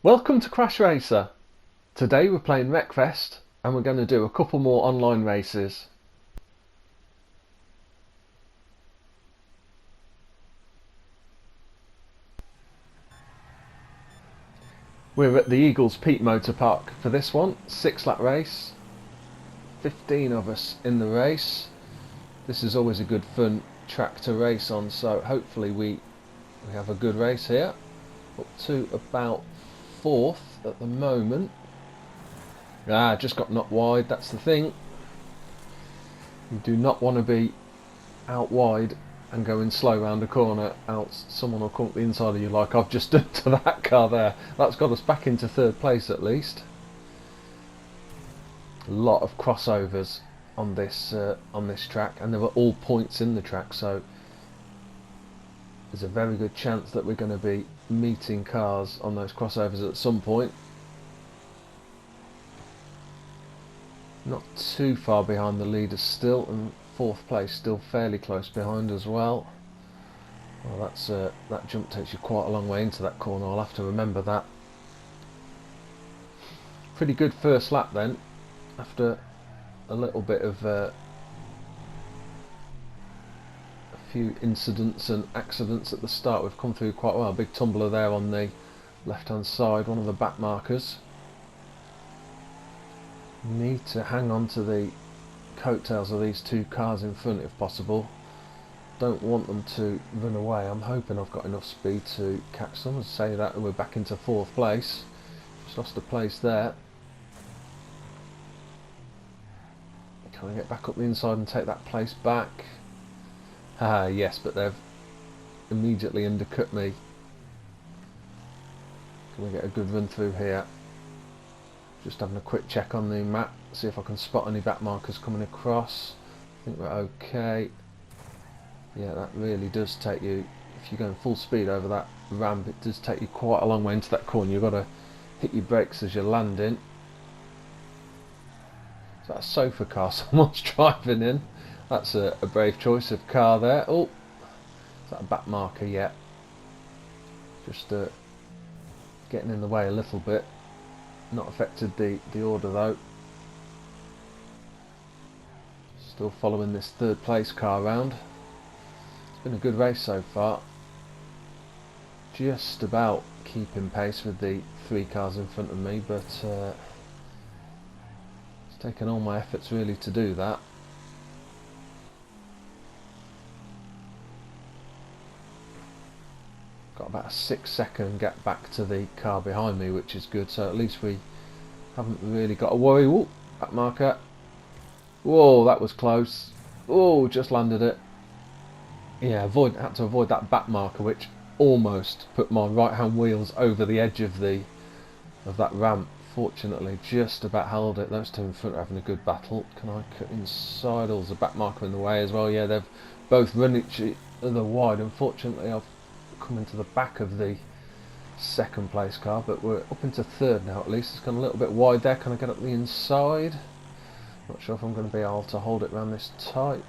Welcome to CrashRacer. Today we're playing Wreckfest and we're going to do a couple more online races. We're at the Eagles Peak Motor Park for this one, 6-lap race. 15 of us in the race. This is always a good fun track to race on, so hopefully we have a good race here. Up to about 4th at the moment. Just got knocked wide, that's the thing. You do not want to be out wide and going slow round a corner, else someone will come up the inside of you like I've just done to that car there. That's got us back into 3rd place at least. A lot of crossovers on this track, and there were all points in the track, so there's a very good chance that we're going to be meeting cars on those crossovers at some point. Not too far behind the leaders still, and 4th place still fairly close behind as well. Well, that jump takes you quite a long way into that corner. I'll have to remember that. Pretty good first lap then, after a little bit of a few incidents and accidents at the start. We've come through quite well. Big tumbler there on the left hand side, one of the back markers. Need to hang on to the coattails of these two cars in front if possible. Don't want them to run away. I'm hoping I've got enough speed to catch them. As I say that, we're back into 4th place. Just lost a place there. Can I get back up the inside and take that place back? Yes, but they've immediately undercut me. Can we get a good run through here? Just having a quick check on the map, see if I can spot any back markers coming across. I think we're okay. Yeah, that really does take you, if you're going full speed over that ramp, it does take you quite a long way into that corner. You've got to hit your brakes as you're landing. Is that a sofa car someone's driving in? That's a brave choice of car there. Oh, is that a back marker yet? Just getting in the way a little bit. Not affected the order though. Still following this 3rd place car round. It's been a good race so far. Just about keeping pace with the 3 cars in front of me, but it's taken all my efforts really to do that. Got about a 6-second gap back to the car behind me, which is good, so at least we haven't really got to worry. Whoa, back marker. Whoa, that was close. Oh, just landed it. Yeah, had to avoid that back marker, which almost put my right hand wheels over the edge of that ramp. Fortunately, just about held it. Those two in front are having a good battle. Can I cut inside? Or there's a back marker in the way as well. Yeah, they've both run each other wide. Unfortunately, I've come into the back of the 2nd place car, but we're up into 3rd now at least. It's gone a little bit wide there. Can I get up the inside? Not sure if I'm going to be able to hold it around this tight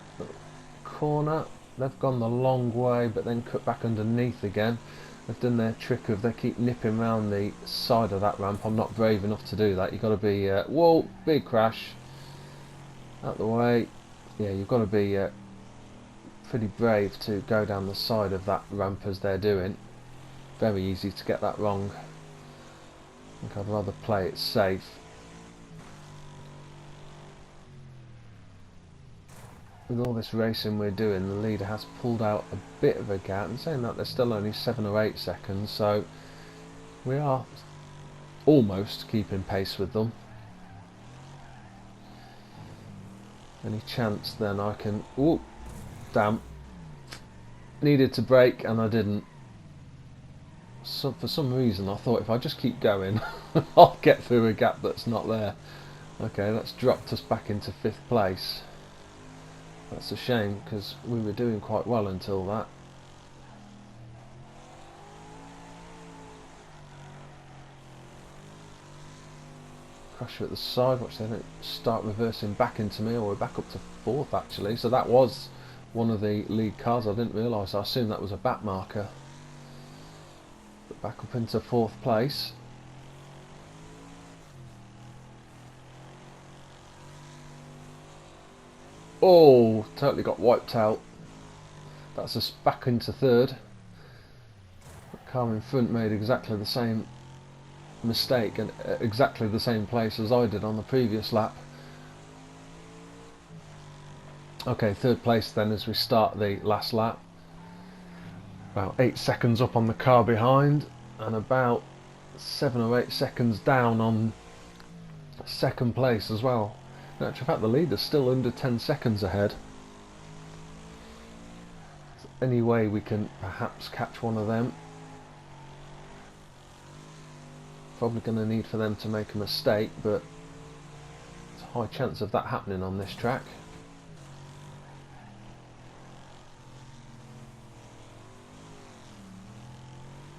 corner. They've gone the long way but then cut back underneath again. They've done their trick of they keep nipping around the side of that ramp. I'm not brave enough to do that. You've got to be whoa, big crash out the way. Yeah, you've got to be pretty brave to go down the side of that ramp as they're doing. Very easy to get that wrong. I think I'd rather play it safe. With all this racing we're doing, the leader has pulled out a bit of a gap, and saying that there's still only 7 or 8 seconds, so we are almost keeping pace with them. Any chance then I can... Ooh, damn. Needed to brake and I didn't. So for some reason I thought if I just keep going I'll get through a gap that's not there. Okay, that's dropped us back into 5th place. That's a shame because we were doing quite well until that. Crusher at the side, watch they don't start reversing back into me, or we're back up to 4th actually. So that was one of the lead cars. I didn't realise. I assumed that was a back marker. But back up into 4th place. Oh, totally got wiped out. That's us back into third. The car in front made exactly the same mistake and exactly the same place as I did on the previous lap. Okay, third place then as we start the last lap. About 8 seconds up on the car behind and about 7 or 8 seconds down on second place as well. In actual fact, the leader's still under 10 seconds ahead. Any way we can perhaps catch one of them. Probably going to need for them to make a mistake, but there's a high chance of that happening on this track.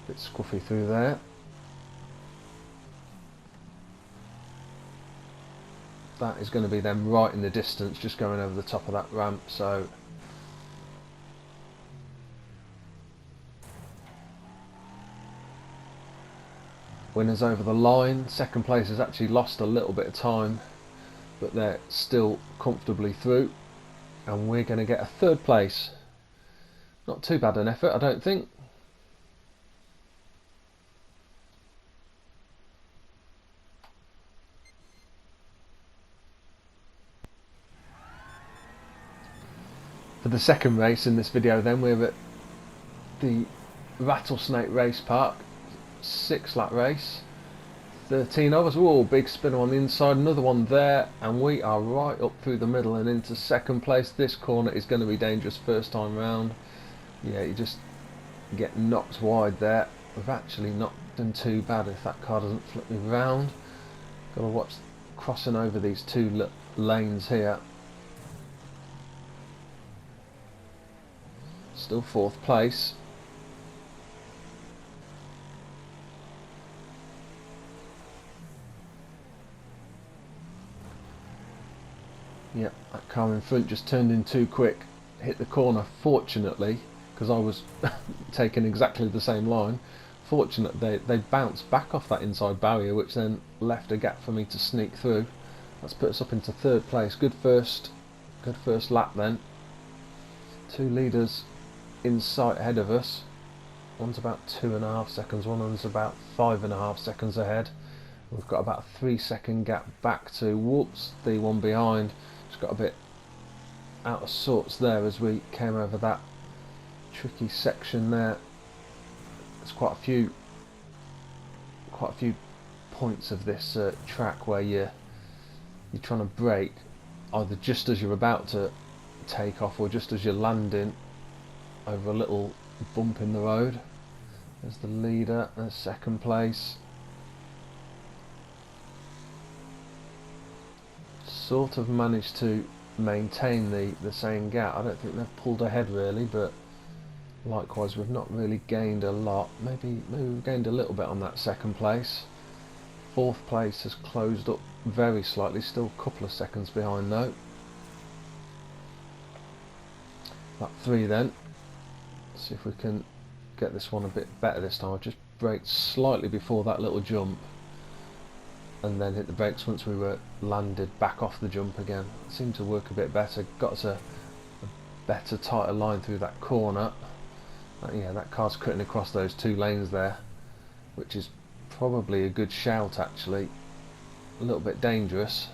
Bit scruffy through there. That is going to be them right in the distance, just going over the top of that ramp, so winners over the line. Second place has actually lost a little bit of time, but they're still comfortably through, and we're going to get a third place. Not too bad an effort, I don't think. For the second race in this video then, we're at the Rattlesnake Race Park, 6-lap race. 13 of us. Whoa, big spinner on the inside, another one there, and we are right up through the middle and into second place. This corner is going to be dangerous first time round. Yeah, you just get knocked wide there. We've actually not done too bad if that car doesn't flip me round. Got to watch crossing over these two lanes here. Still fourth place. Yep, that car in front just turned in too quick, hit the corner fortunately, because I was taking exactly the same line. Fortunately they bounced back off that inside barrier, which then left a gap for me to sneak through. That's put us up into third place. Good first lap then. Two leaders in sight ahead of us. One's about 2.5 seconds, one's about 5.5 seconds ahead. We've got about a 3-second gap back to, whoops, the one behind. Just got a bit out of sorts there as we came over that tricky section there. There's quite a few points of this track where you're trying to brake either just as you're about to take off or just as you're landing over a little bump in the road. There's the leader, there's second place. Sort of managed to maintain the same gap. I don't think they've pulled ahead really, but likewise we've not really gained a lot. Maybe we've gained a little bit on that second place. Fourth place has closed up very slightly, still a couple of seconds behind though. Lap 3 then. See if we can get this one a bit better this time. I've just braked slightly before that little jump and then hit the brakes once we were landed back off the jump again. It seemed to work a bit better, got us a better, tighter line through that corner. Yeah, that car's cutting across those two lanes there, which is probably a good shout actually. A little bit dangerous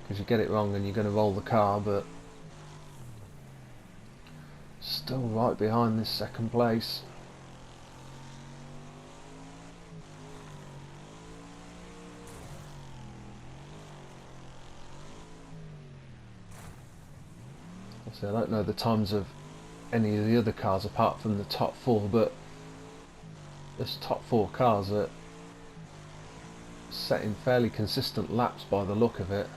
because you get it wrong and you're going to roll the car, but still right behind this second place. I don't know the times of any of the other cars apart from the top 4, but this top 4 cars are setting fairly consistent laps by the look of it.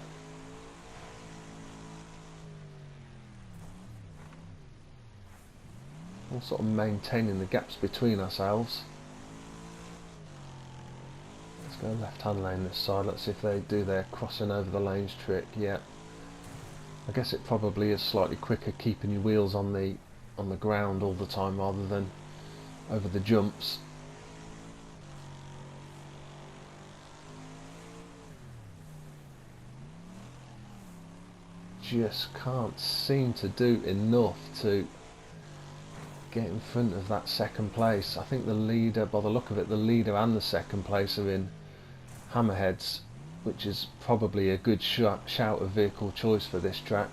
We're sort of maintaining the gaps between ourselves. Let's go left hand lane this side. Let's see if they do their crossing over the lanes trick. Yeah, I guess it probably is slightly quicker keeping your wheels on the ground all the time rather than over the jumps. just can't seem to do enough to get in front of that second place. I think the leader, by the look of it, the leader and the second place are in Hammerheads, which is probably a good shout of vehicle choice for this track.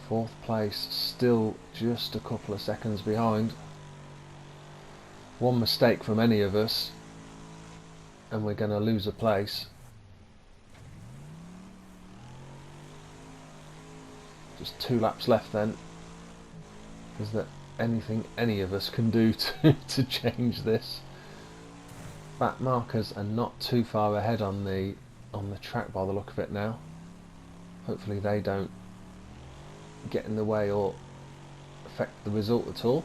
Fourth place still just a couple of seconds behind. One mistake from any of us and we're going to lose a place. Just 2 laps left then. Is there anything any of us can do to change this? Back markers are not too far ahead on the track by the look of it now. Hopefully they don't get in the way or affect the result at all.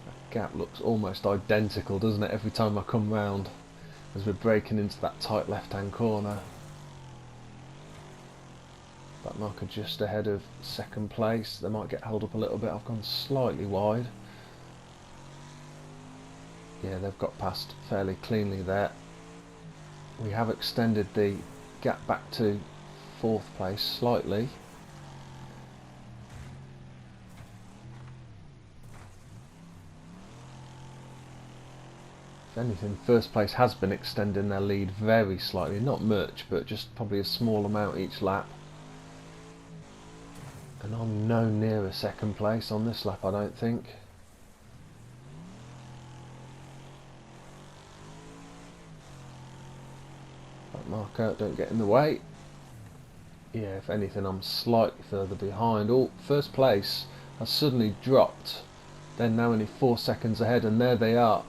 That gap looks almost identical, doesn't it, every time I come round as we're braking into that tight left hand corner. That marker just ahead of second place. They might get held up a little bit. I've gone slightly wide. Yeah, they've got past fairly cleanly there. We have extended the gap back to fourth place slightly. If anything, first place has been extending their lead very slightly, not much, but just probably a small amount each lap. And I'm no nearer second place on this lap, I don't think. That marker, don't get in the way. Yeah, if anything, I'm slightly further behind. Oh, first place has suddenly dropped. They're now only 4 seconds ahead, and there they are.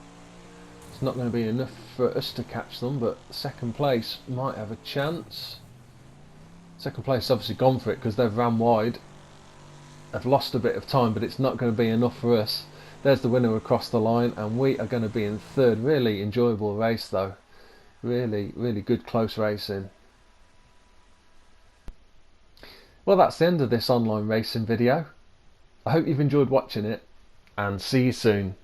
It's not going to be enough for us to catch them, but second place might have a chance. Second place obviously gone for it because they've ran wide. They've lost a bit of time, but it's not going to be enough for us. There's the winner across the line, and we are going to be in third. Really enjoyable race though. Really, really good close racing. Well, that's the end of this online racing video. I hope you've enjoyed watching it, and see you soon.